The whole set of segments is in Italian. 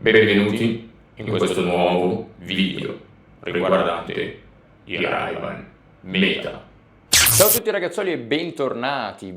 Benvenuti in questo nuovo video riguardante i Ray-Ban Meta. Ciao a tutti ragazzoli e bentornati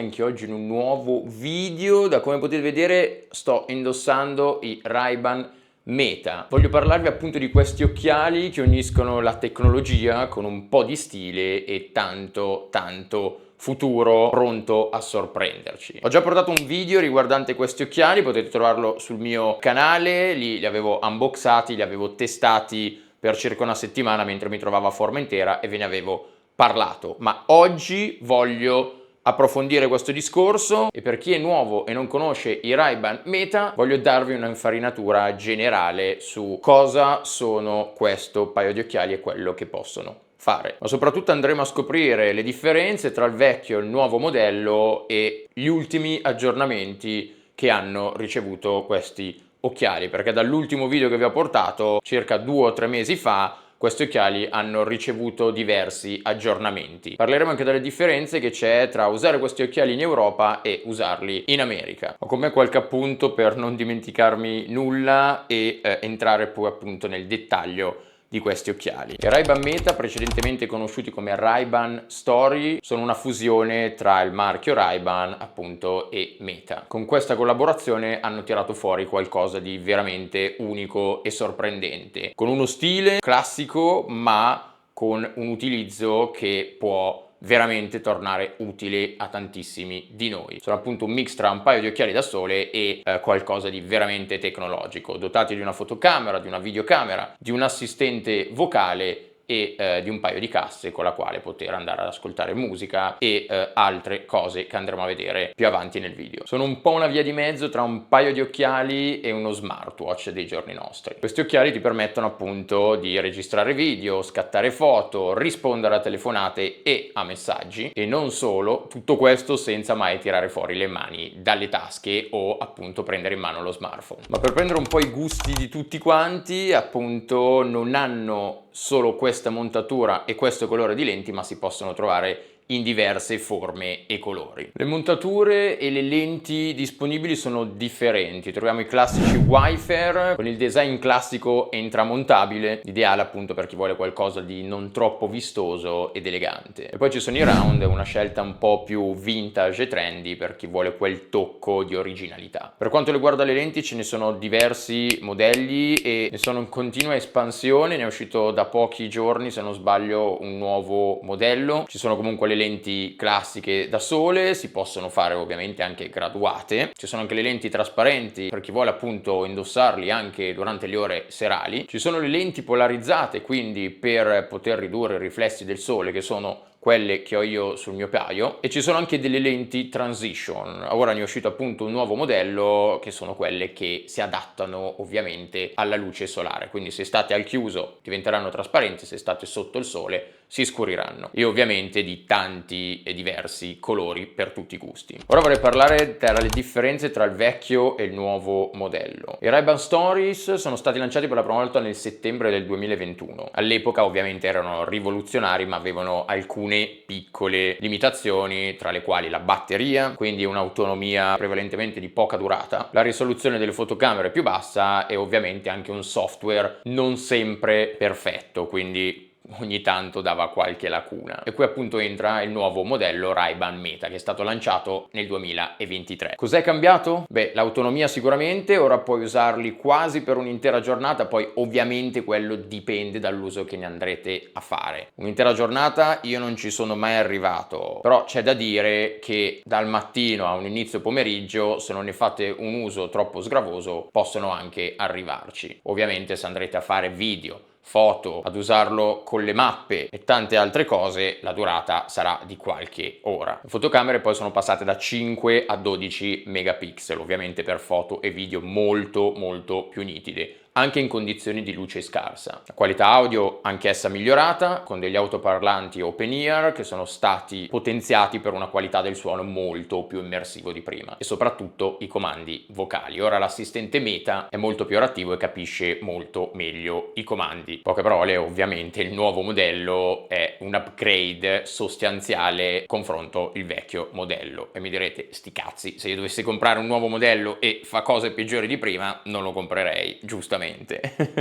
anche oggi in un nuovo video. Da come potete vedere sto indossando i Ray-Ban Meta. Voglio parlarvi appunto di questi occhiali che uniscono la tecnologia con un po' di stile e tanto futuro pronto a sorprenderci. Ho già portato un video riguardante questi occhiali, potete trovarlo sul mio canale, lì li avevo unboxati, li avevo testati per circa una settimana mentre mi trovavo a Formentera e ve ne avevo parlato, ma oggi voglio approfondire questo discorso e per chi è nuovo e non conosce i Ray-Ban Meta voglio darvi un'infarinatura generale su cosa sono questo paio di occhiali e quello che possono fare. Ma soprattutto andremo a scoprire le differenze tra il vecchio e il nuovo modello e gli ultimi aggiornamenti che hanno ricevuto questi occhiali, perché dall'ultimo video che vi ho portato circa 2 o 3 mesi fa questi occhiali hanno ricevuto diversi aggiornamenti. Parleremo anche delle differenze che c'è tra usare questi occhiali in Europa e usarli in America. Ho con me qualche appunto per non dimenticarmi nulla e entrare poi appunto nel dettaglio di questi occhiali. I Ray-Ban Meta, precedentemente conosciuti come Ray-Ban Story, sono una fusione tra il marchio Ray-Ban appunto e Meta. Con questa collaborazione hanno tirato fuori qualcosa di veramente unico e sorprendente, con uno stile classico ma con un utilizzo che può veramente tornare utile a tantissimi di noi. Sono appunto un mix tra un paio di occhiali da sole e qualcosa di veramente tecnologico, dotati di una fotocamera, di una videocamera, di un assistente vocale e di un paio di casse con la quale poter andare ad ascoltare musica e altre cose che andremo a vedere più avanti nel video. Sono un po' una via di mezzo tra un paio di occhiali e uno smartwatch dei giorni nostri. Questi occhiali ti permettono appunto di registrare video, scattare foto, rispondere a telefonate e a messaggi, e non solo, tutto questo senza mai tirare fuori le mani dalle tasche o appunto prendere in mano lo smartphone. Ma per prendere un po' i gusti di tutti quanti, appunto non hanno solo questa montatura e questo colore di lenti, ma si possono trovare in diverse forme e colori. Le montature e le lenti disponibili sono differenti. Troviamo i classici Wayfarer con il design classico e intramontabile, ideale appunto per chi vuole qualcosa di non troppo vistoso ed elegante. E poi ci sono i round, una scelta un po' più vintage e trendy per chi vuole quel tocco di originalità. Per quanto riguarda le lenti ce ne sono diversi modelli e ne sono in continua espansione, ne è uscito da pochi giorni se non sbaglio un nuovo modello. Ci sono comunque le lenti classiche da sole, si possono fare ovviamente anche graduate, ci sono anche le lenti trasparenti per chi vuole appunto indossarli anche durante le ore serali, ci sono le lenti polarizzate quindi per poter ridurre i riflessi del sole, che sono quelle che ho io sul mio paio, e ci sono anche delle lenti transition. Ora ne è uscito appunto un nuovo modello che sono quelle che si adattano ovviamente alla luce solare, quindi se state al chiuso diventeranno trasparenti, se state sotto il sole si scuriranno, e ovviamente di tanti e diversi colori per tutti i gusti. Ora vorrei parlare delle differenze tra il vecchio e il nuovo modello. I Ray-Ban Stories sono stati lanciati per la prima volta nel settembre del 2021. All'epoca ovviamente erano rivoluzionari, ma avevano alcune piccole limitazioni, tra le quali la batteria, quindi un'autonomia prevalentemente di poca durata, la risoluzione delle fotocamere più bassa e ovviamente anche un software non sempre perfetto, quindi ogni tanto dava qualche lacuna. E qui appunto entra il nuovo modello Ray-Ban Meta che è stato lanciato nel 2023. Cos'è cambiato? Beh, l'autonomia sicuramente, ora puoi usarli quasi per un'intera giornata, poi ovviamente quello dipende dall'uso che ne andrete a fare. Un'intera giornata io non ci sono mai arrivato, però c'è da dire che dal mattino a un inizio pomeriggio, se non ne fate un uso troppo sgravoso, possono anche arrivarci. Ovviamente se andrete a fare video, foto, ad usarlo con le mappe e tante altre cose, la durata sarà di qualche ora. Le fotocamere poi sono passate da 5 a 12 megapixel, ovviamente per foto e video molto più nitide, anche in condizioni di luce scarsa. La qualità audio anch'essa migliorata con degli autoparlanti open ear che sono stati potenziati per una qualità del suono molto più immersivo di prima, e soprattutto i comandi vocali. Ora l'assistente Meta è molto più attivo e capisce molto meglio i comandi. Poche parole, ovviamente il nuovo modello è un upgrade sostanziale confronto il vecchio modello, e mi direte sti cazzi, se io dovessi comprare un nuovo modello e fa cose peggiori di prima non lo comprerei, giustamente.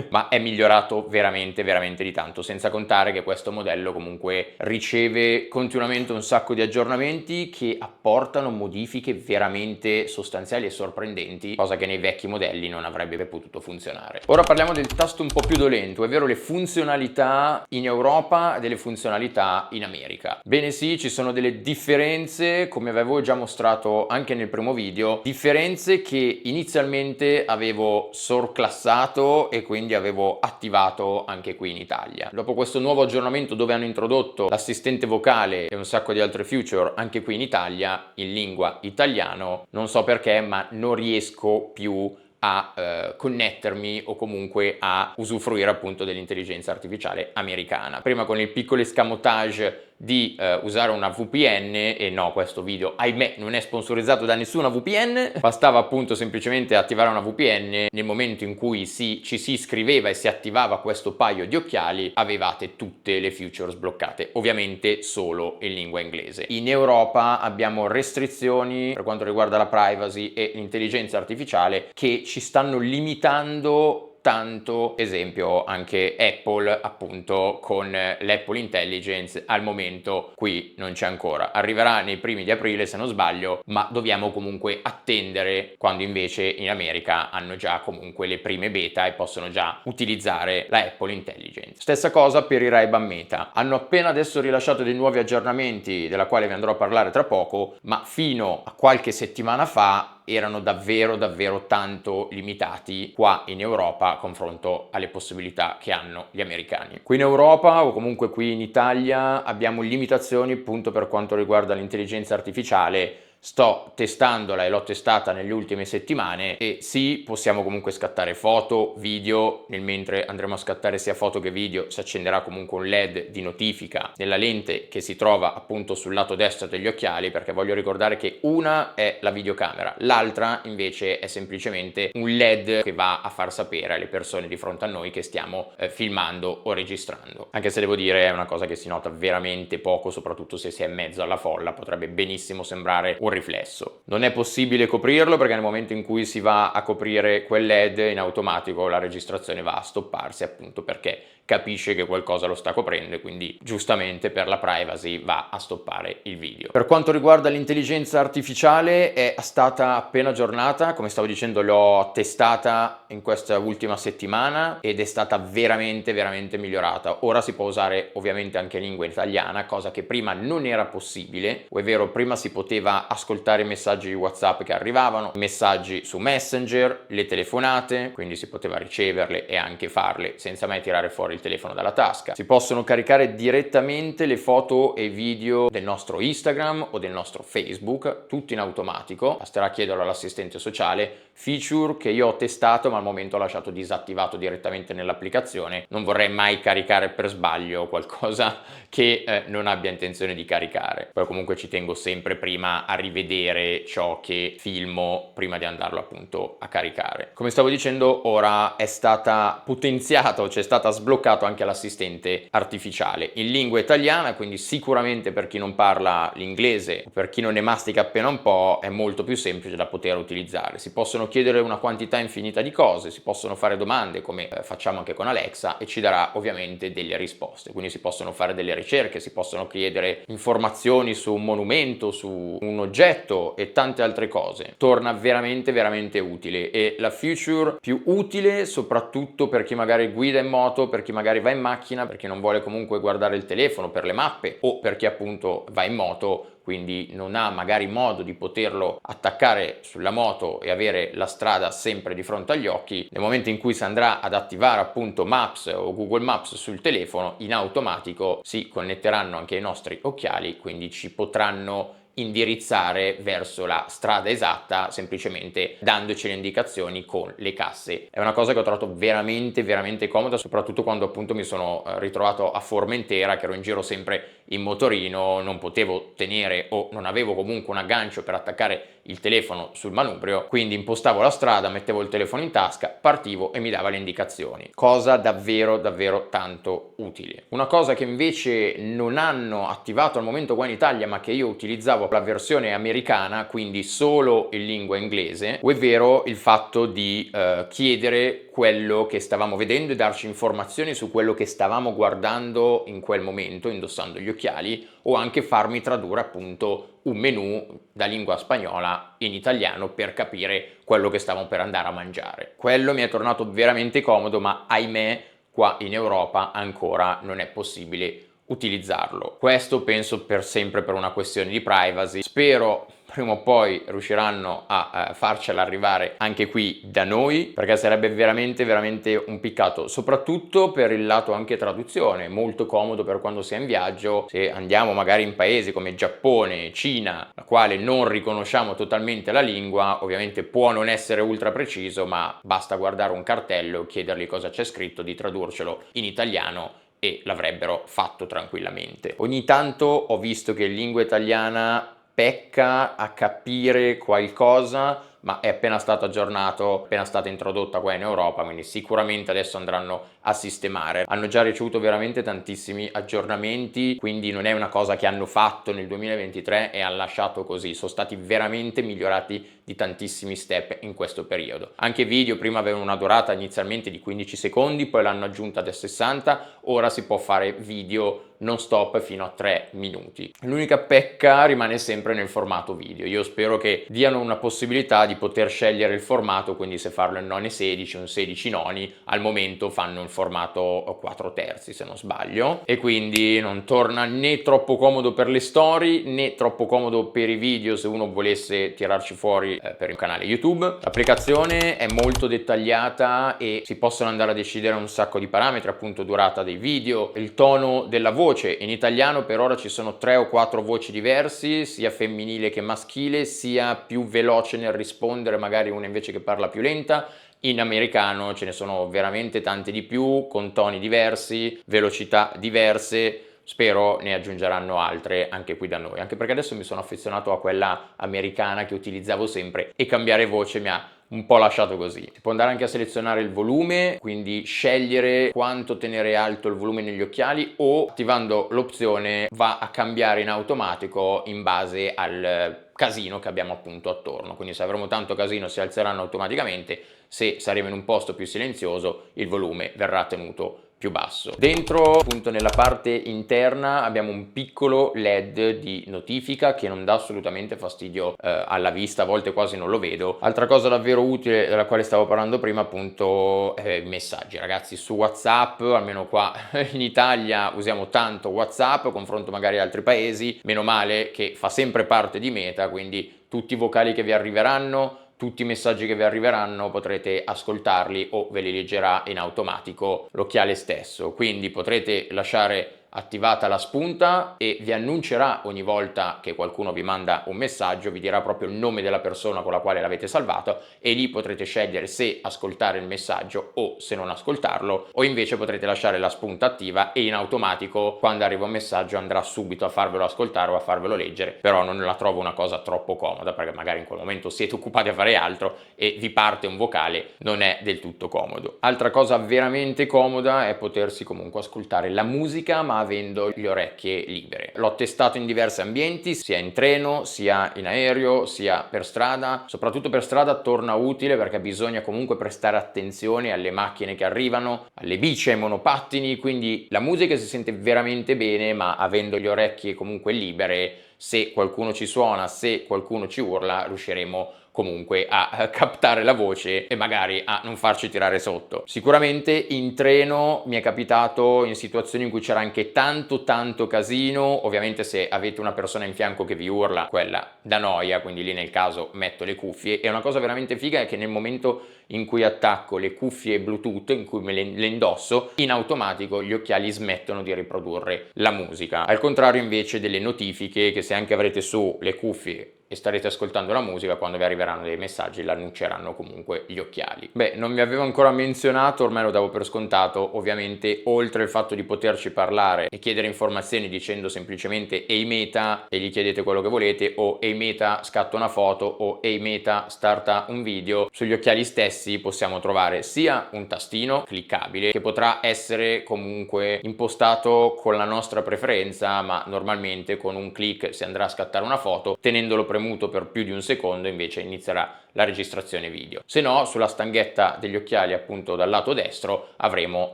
Ma è migliorato veramente veramente di tanto, senza contare che questo modello comunque riceve continuamente un sacco di aggiornamenti che apportano modifiche veramente sostanziali e sorprendenti, cosa che nei vecchi modelli non avrebbe potuto funzionare. Ora parliamo del tasto un po' più dolente, ovvero le funzionalità in Europa e delle funzionalità in America. Bene sì, ci sono delle differenze, come avevo già mostrato anche nel primo video, differenze che inizialmente avevo sorclassato e quindi avevo attivato anche qui in Italia. Dopo questo nuovo aggiornamento dove hanno introdotto l'assistente vocale e un sacco di altre feature anche qui in Italia, in lingua italiano, non so perché, ma non riesco più a connettermi o comunque a usufruire appunto dell'intelligenza artificiale americana. Prima con il piccolo escamotage di usare una VPN, e no, questo video ahimè non è sponsorizzato da nessuna VPN, bastava appunto semplicemente attivare una VPN. Nel momento in cui ci si iscriveva e si attivava questo paio di occhiali, avevate tutte le feature sbloccate, ovviamente solo in lingua inglese. In Europa abbiamo restrizioni per quanto riguarda la privacy e l'intelligenza artificiale che ci stanno limitando tanto. Esempio anche Apple appunto con l'Apple Intelligence al momento qui non c'è ancora, arriverà nei primi di aprile se non sbaglio, ma dobbiamo comunque attendere, quando invece in America hanno già comunque le prime beta e possono già utilizzare la Apple Intelligence. Stessa cosa per i Ray-Ban Meta, hanno appena adesso rilasciato dei nuovi aggiornamenti della quale vi andrò a parlare tra poco, ma fino a qualche settimana fa erano davvero tanto limitati qua in Europa a confronto alle possibilità che hanno gli americani. Qui in Europa o comunque qui in Italia abbiamo limitazioni appunto per quanto riguarda l'intelligenza artificiale. Sto testandola e l'ho testata nelle ultime settimane e sì, possiamo comunque scattare foto, video, nel mentre andremo a scattare sia foto che video si accenderà comunque un LED di notifica nella lente che si trova appunto sul lato destro degli occhiali, perché voglio ricordare che una è la videocamera, l'altra invece è semplicemente un LED che va a far sapere alle persone di fronte a noi che stiamo filmando o registrando. Anche se devo dire è una cosa che si nota veramente poco, soprattutto se si è in mezzo alla folla, potrebbe benissimo sembrare un riflesso. Non è possibile coprirlo perché nel momento in cui si va a coprire quel LED in automatico la registrazione va a stopparsi, appunto perché capisce che qualcosa lo sta coprendo e quindi giustamente per la privacy va a stoppare il video. Per quanto riguarda l'intelligenza artificiale è stata appena aggiornata, come stavo dicendo l'ho testata in questa ultima settimana ed è stata veramente migliorata. Ora si può usare ovviamente anche lingua italiana, cosa che prima non era possibile, ovvero prima si poteva ascoltare i messaggi di WhatsApp che arrivavano, messaggi su Messenger, le telefonate, quindi si poteva riceverle e anche farle senza mai tirare fuori il telefono dalla tasca. Si possono caricare direttamente le foto e video del nostro Instagram o del nostro Facebook, tutto in automatico, basterà chiederlo all'assistente sociale, feature che io ho testato ma al momento ho lasciato disattivato direttamente nell'applicazione. Non vorrei mai caricare per sbaglio qualcosa che non abbia intenzione di caricare. Poi comunque ci tengo sempre prima a rivedere ciò che filmo prima di andarlo appunto a caricare. Come stavo dicendo, ora è stata potenziata o c'è stata sbloccato anche l'assistente artificiale in lingua italiana, quindi sicuramente per chi non parla l'inglese o per chi non ne mastica appena un po' è molto più semplice da poter utilizzare. Si possono chiedere una quantità infinita di cose, si possono fare domande come facciamo anche con Alexa e ci darà ovviamente delle risposte, quindi si possono fare delle ricerche, si possono chiedere informazioni su un monumento, su un oggetto e tante altre cose. Torna veramente utile, e la feature più utile soprattutto per chi magari guida in moto, per chi magari va in macchina, per chi non vuole comunque guardare il telefono per le mappe o per chi appunto va in moto quindi non ha magari modo di poterlo attaccare sulla moto e avere la strada sempre di fronte agli occhi. Nel momento in cui si andrà ad attivare appunto Maps o Google Maps sul telefono, in automatico si connetteranno anche i nostri occhiali, quindi ci potranno indirizzare verso la strada esatta semplicemente dandoci le indicazioni con le casse. È una cosa che ho trovato veramente veramente comoda, soprattutto quando appunto mi sono ritrovato a Formentera, che ero in giro sempre in motorino, non potevo tenere o non avevo comunque un aggancio per attaccare il telefono sul manubrio, quindi impostavo la strada, mettevo il telefono in tasca, partivo e mi dava le indicazioni, cosa davvero davvero tanto utile. Una cosa che invece non hanno attivato al momento qua in Italia, ma che io utilizzavo la versione americana, quindi solo in lingua inglese, ovvero il fatto di chiedere quello che stavamo vedendo e darci informazioni su quello che stavamo guardando in quel momento indossando gli occhiali, o anche farmi tradurre appunto un menù da lingua spagnola in italiano per capire quello che stavamo per andare a mangiare. Quello mi è tornato veramente comodo, ma ahimè qua in Europa ancora non è possibile utilizzarlo. Questo penso per sempre per una questione di privacy. Spero prima o poi riusciranno a farcela arrivare anche qui da noi, perché sarebbe veramente veramente un peccato, soprattutto per il lato anche traduzione, molto comodo per quando si è in viaggio. Se andiamo magari in paesi come Giappone, Cina, la quale non riconosciamo totalmente la lingua, ovviamente può non essere ultra preciso, ma basta guardare un cartello, chiedergli cosa c'è scritto, di tradurcelo in italiano e l'avrebbero fatto tranquillamente. Ogni tanto ho visto che in lingua italiana pecca a capire qualcosa, ma è appena stato aggiornato, appena stata introdotta qua in Europa, quindi sicuramente adesso andranno a sistemare. Hanno già ricevuto veramente tantissimi aggiornamenti, quindi non è una cosa che hanno fatto nel 2023 e hanno lasciato così, sono stati veramente migliorati di tantissimi step in questo periodo. Anche video prima avevano una durata inizialmente di 15 secondi, poi l'hanno aggiunta da 60, ora si può fare video non stop fino a 3 minuti. L'unica pecca rimane sempre nel formato video. Io spero che diano una possibilità di poter scegliere il formato, quindi se farlo in noni 16, un 16 noni, al momento fanno il formato 4 terzi se non sbaglio, e quindi non torna né troppo comodo per le storie né troppo comodo per i video se uno volesse tirarci fuori per il canale YouTube. L'applicazione è molto dettagliata e si possono andare a decidere un sacco di parametri, appunto durata dei video, il tono della voce. In italiano per ora ci sono 3 o 4 voci diversi, sia femminile che maschile, sia più veloce nel rispondere, magari una invece che parla più lenta. In americano ce ne sono veramente tante di più, con toni diversi, velocità diverse. Spero ne aggiungeranno altre anche qui da noi, anche perché adesso mi sono affezionato a quella americana che utilizzavo sempre e cambiare voce mi ha un po' lasciato così. Si può andare anche a selezionare il volume, quindi scegliere quanto tenere alto il volume negli occhiali, o attivando l'opzione va a cambiare in automatico in base al casino che abbiamo appunto attorno. Quindi se avremo tanto casino si alzeranno automaticamente, se saremo in un posto più silenzioso il volume verrà tenuto più basso. Dentro appunto nella parte interna abbiamo un piccolo LED di notifica che non dà assolutamente fastidio alla vista, a volte quasi non lo vedo. Altra cosa davvero utile della quale stavo parlando prima appunto i messaggi. Ragazzi, su WhatsApp, almeno qua in Italia usiamo tanto WhatsApp, confronto magari altri paesi, meno male che fa sempre parte di Meta, quindi tutti i vocali che vi arriveranno, tutti i messaggi che vi arriveranno potrete ascoltarli o ve li leggerà in automatico l'occhiale stesso, quindi potrete lasciare attivata la spunta e vi annuncerà ogni volta che qualcuno vi manda un messaggio, vi dirà proprio il nome della persona con la quale l'avete salvato e lì potrete scegliere se ascoltare il messaggio o se non ascoltarlo, o invece potrete lasciare la spunta attiva e in automatico quando arriva un messaggio andrà subito a farvelo ascoltare o a farvelo leggere. Però non la trovo una cosa troppo comoda, perché magari in quel momento siete occupati a fare altro e vi parte un vocale, non è del tutto comodo. Altra cosa veramente comoda è potersi comunque ascoltare la musica ma avendo le orecchie libere. L'ho testato in diversi ambienti, sia in treno, sia in aereo, sia per strada. Soprattutto per strada torna utile perché bisogna comunque prestare attenzione alle macchine che arrivano, alle bici, ai monopattini, quindi la musica si sente veramente bene, ma avendo le orecchie comunque libere, se qualcuno ci suona, se qualcuno ci urla, riusciremo comunque a captare la voce e magari a non farci tirare sotto. Sicuramente in treno mi è capitato in situazioni in cui c'era anche tanto casino, ovviamente se avete una persona in fianco che vi urla, quella da noia, quindi lì nel caso metto le cuffie, e una cosa veramente figa è che nel momento in cui attacco le cuffie Bluetooth, in cui me le indosso, in automatico gli occhiali smettono di riprodurre la musica. Al contrario invece delle notifiche che, se anche avrete su le cuffie e starete ascoltando la musica, quando vi arriveranno dei messaggi l'annunceranno comunque gli occhiali. Beh, non vi avevo ancora menzionato, ormai lo davo per scontato, ovviamente oltre al fatto di poterci parlare e chiedere informazioni dicendo semplicemente "Ehi Meta" e gli chiedete quello che volete, o "Ehi Meta scatta una foto" o "Ehi Meta starta un video", sugli occhiali stessi possiamo trovare sia un tastino cliccabile che potrà essere comunque impostato con la nostra preferenza, ma normalmente con un click si andrà a scattare una foto, tenendolo premuto per più di un secondo invece inizierà la registrazione video. Se no, sulla stanghetta degli occhiali appunto dal lato destro avremo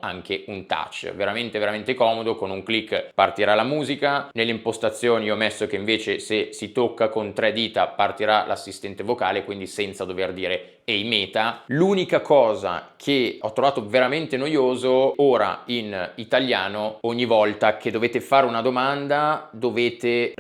anche un touch veramente comodo. Con un click partirà la musica. Nelle impostazioni ho messo che invece se si tocca con 3 dita partirà l'assistente vocale, quindi senza dover dire "Ehi Meta". L'unica cosa che ho trovato veramente noioso ora in italiano, ogni volta che dovete fare una domanda dovete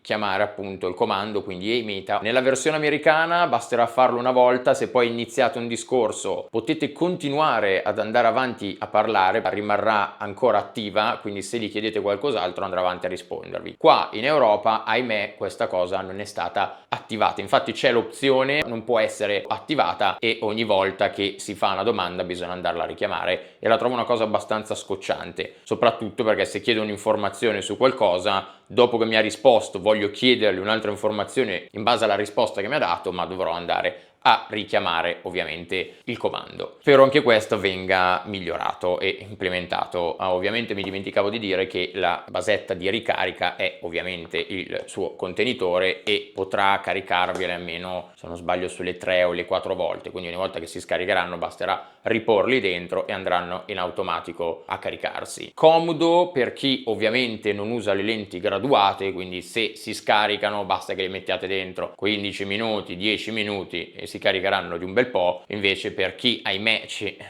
chiamare appunto il comando, quindi "Ehi Meta". Nella versione americana basterà farlo una volta, se poi iniziate un discorso potete continuare ad andare avanti a parlare, rimarrà ancora attiva, quindi se gli chiedete qualcos'altro andrà avanti a rispondervi. Qua in Europa, ahimè, questa cosa non è stata attivata, infatti c'è l'opzione, non può essere attivata e ogni volta che si fa una domanda bisogna andarla a richiamare, e la trovo una cosa abbastanza scocciante, soprattutto perché se chiedo un'informazione su qualcosa, dopo che mi ha risposto voglio chiedergli un'altra informazione in base alla risposta che mi ha dato, ma dovrò andare a richiamare ovviamente il comando. Spero anche questo venga migliorato e implementato. Ovviamente mi dimenticavo di dire che la basetta di ricarica è ovviamente il suo contenitore e potrà caricarvi almeno, se non sbaglio, sulle 3 o le 4 volte, quindi ogni volta che si scaricheranno basterà riporli dentro e andranno in automatico a caricarsi. Comodo per chi ovviamente non usa le lenti graduate, quindi se si scaricano basta che le mettiate dentro 15 minuti, 10 minuti e si caricheranno di un bel po'. Invece per chi ahimè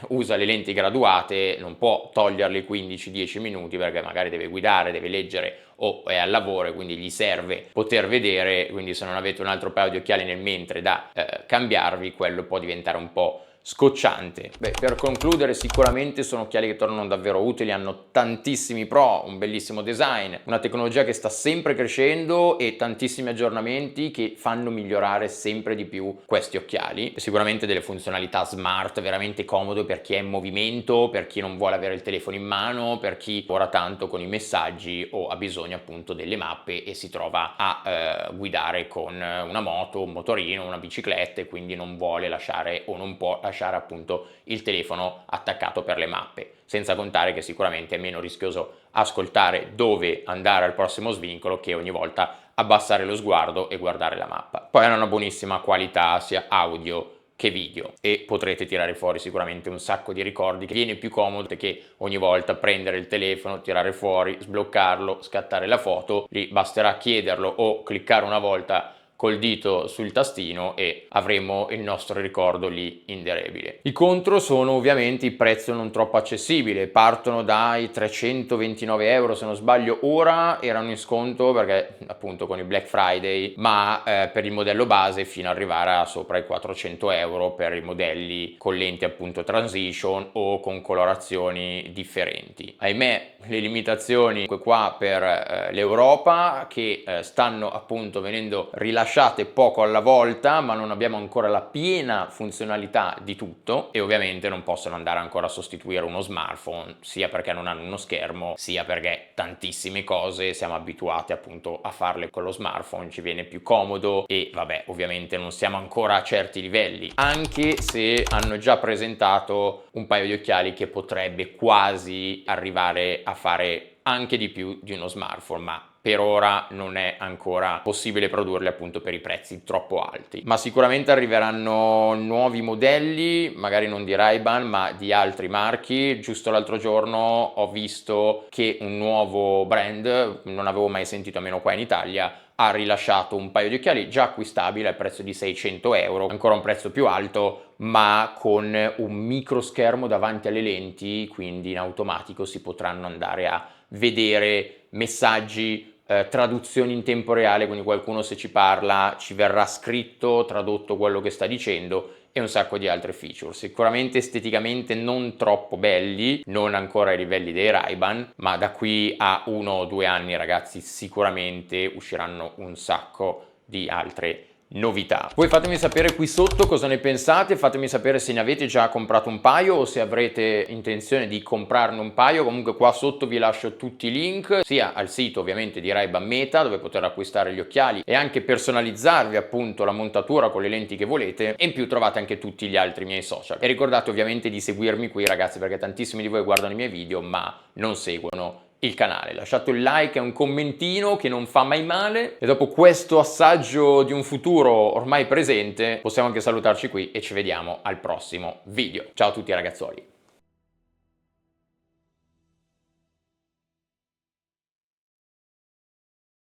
usa le lenti graduate non può toglierle 15-10 minuti perché magari deve guidare, deve leggere o è al lavoro e quindi gli serve poter vedere, quindi se non avete un altro paio di occhiali nel mentre da cambiarvi, quello può diventare un po' scocciante. Beh, per concludere, sicuramente sono occhiali che tornano davvero utili, hanno tantissimi pro, un bellissimo design, una tecnologia che sta sempre crescendo e tantissimi aggiornamenti che fanno migliorare sempre di più questi occhiali. Sicuramente delle funzionalità smart, veramente comodo per chi è in movimento, per chi non vuole avere il telefono in mano, per chi lavora tanto con i messaggi o ha bisogno appunto delle mappe e si trova a guidare con una moto, un motorino, una bicicletta e quindi non vuole lasciare o non può lasciare appunto il telefono attaccato per le mappe, senza contare che sicuramente è meno rischioso ascoltare dove andare al prossimo svincolo che ogni volta abbassare lo sguardo e guardare la mappa. Poi hanno una buonissima qualità sia audio che video e potrete tirare fuori sicuramente un sacco di ricordi, che viene più comodo che ogni volta prendere il telefono, tirare fuori, sbloccarlo, scattare la foto. Lì basterà chiederlo o cliccare una volta col dito sul tastino e avremo il nostro ricordo lì indelebile. I contro sono ovviamente il prezzo non troppo accessibile, partono dai 329 euro se non sbaglio, ora erano in sconto perché appunto con il Black Friday, ma per il modello base fino ad arrivare a sopra i 400 euro per i modelli con lenti appunto transition o con colorazioni differenti. Ahimè, le limitazioni qua per l'Europa che stanno appunto venendo rilasciate poco alla volta, ma non abbiamo ancora la piena funzionalità di tutto e ovviamente non possono andare ancora a sostituire uno smartphone, sia perché non hanno uno schermo, sia perché tantissime cose siamo abituati appunto a farle con lo smartphone, ci viene più comodo e vabbè, ovviamente non siamo ancora a certi livelli, anche se hanno già presentato un paio di occhiali che potrebbe quasi arrivare a fare anche di più di uno smartphone, ma per ora non è ancora possibile produrli appunto per i prezzi troppo alti. Ma sicuramente arriveranno nuovi modelli, magari non di Ray-Ban ma di altri marchi. Giusto l'altro giorno ho visto che un nuovo brand, non avevo mai sentito almeno qua in Italia, ha rilasciato un paio di occhiali già acquistabili al prezzo di 600 euro, ancora un prezzo più alto, ma con un micro schermo davanti alle lenti, quindi in automatico si potranno andare a vedere messaggi, traduzioni in tempo reale, quindi qualcuno se ci parla ci verrà scritto, tradotto quello che sta dicendo e un sacco di altre feature. Sicuramente esteticamente non troppo belli, non ancora ai livelli dei Ray-Ban, ma da qui a 1 o 2 anni, ragazzi, sicuramente usciranno un sacco di altre novità. Voi fatemi sapere qui sotto cosa ne pensate, fatemi sapere se ne avete già comprato un paio o se avrete intenzione di comprarne un paio. Comunque qua sotto vi lascio tutti i link, sia al sito ovviamente di Ray-Ban Meta, dove poter acquistare gli occhiali e anche personalizzarvi appunto la montatura con le lenti che volete, e in più trovate anche tutti gli altri miei social. E ricordate ovviamente di seguirmi qui, ragazzi, perché tantissimi di voi guardano i miei video ma non seguono il canale. Lasciate un like e un commentino che non fa mai male, e dopo questo assaggio di un futuro ormai presente possiamo anche salutarci qui e ci vediamo al prossimo video. Ciao a tutti ragazzuoli.